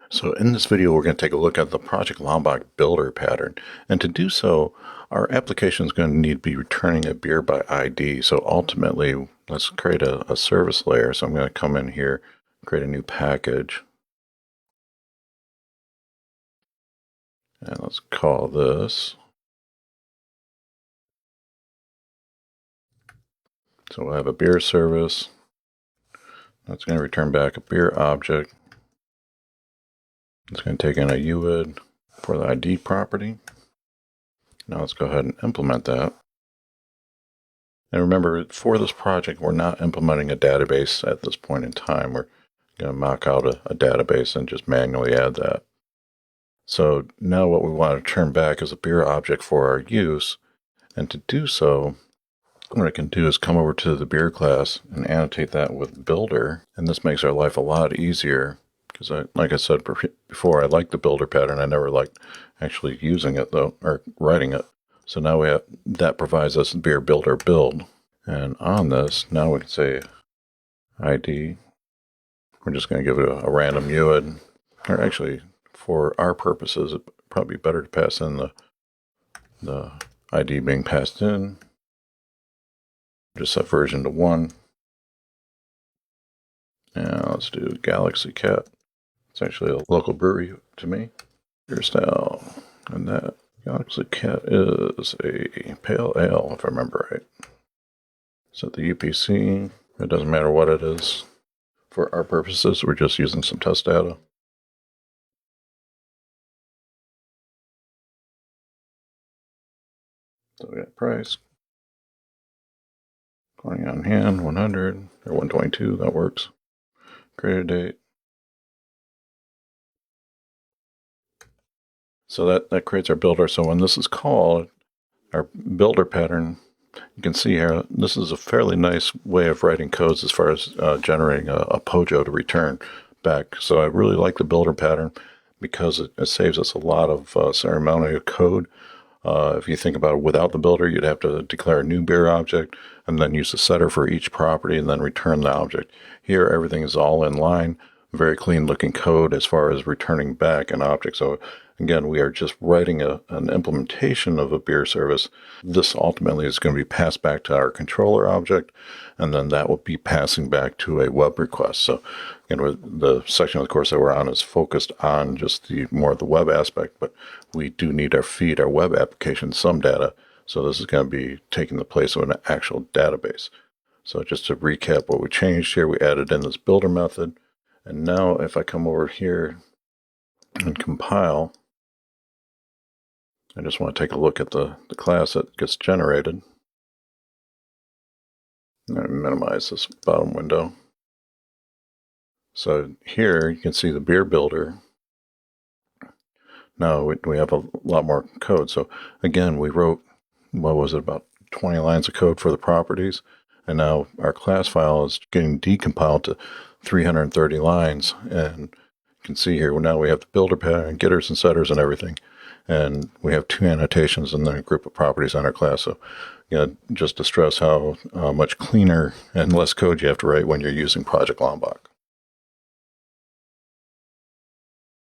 So in this video, we're going to take a look at the Project Lombok builder pattern. And to do so, our application is going to need to be returning a beer by ID. So ultimately, let's create a service layer. So I'm going to come in here, create a new package. And let's call this. So we'll have a beer service. That's going to return back a beer object. It's going to take in a UID for the ID property. Now let's go ahead and implement that. And remember, for this project, we're not implementing a database at this point in time. We're going to mock out a database and just manually add that. So now what we want to turn back is a beer object for our use. And to do so, what I can do is come over to the beer class and annotate that with builder. And this makes our life a lot easier because, like I said before, I like the builder pattern. I never liked actually using it, though, or writing it. So now we have that provides us beer builder build. And on this, now we can say ID. We're just going to give it a random UID. Or actually, for our purposes, it'd probably be better to pass in the ID being passed in. Just set version to 1. Now let's do Galaxy Cat. It's actually a local brewery to me. Beer style. And that Galaxy Cat is a pale ale, if I remember right. Set the UPC. It doesn't matter what it is. For our purposes, we're just using some test data. So we got price. 20 on hand, 100, or 122, that works. Create a date. So that creates our builder. So when this is called, our builder pattern, you can see here, this is a fairly nice way of writing codes as far as generating a POJO to return back. So I really like the builder pattern because it saves us a lot of ceremonial code. If you think about it, without the builder, you'd have to declare a new beer object and then use the setter for each property and then return the object. Here, everything is all in line, very clean looking code as far as returning back an object. So again, we are just writing an implementation of a beer service. This ultimately is going to be passed back to our controller object, and then that will be passing back to a web request. So the section of the course that we're on is focused on just more of the web aspect, but we do need to feed our web application some data. So this is going to be taking the place of an actual database. So just to recap what we changed here, we added in this builder method. And now if I come over here and compile, I just want to take a look at the class that gets generated. I'm going to minimize this bottom window. So here you can see the beer builder. Now we have a lot more code. So again, we wrote, what was it, about 20 lines of code for the properties. And now our class file is getting decompiled to 330 lines. And you can see here, now we have the builder pattern, getters and setters and everything. And we have 2 annotations and then a group of properties on our class. So just to stress how much cleaner and less code you have to write when you're using Project Lombok.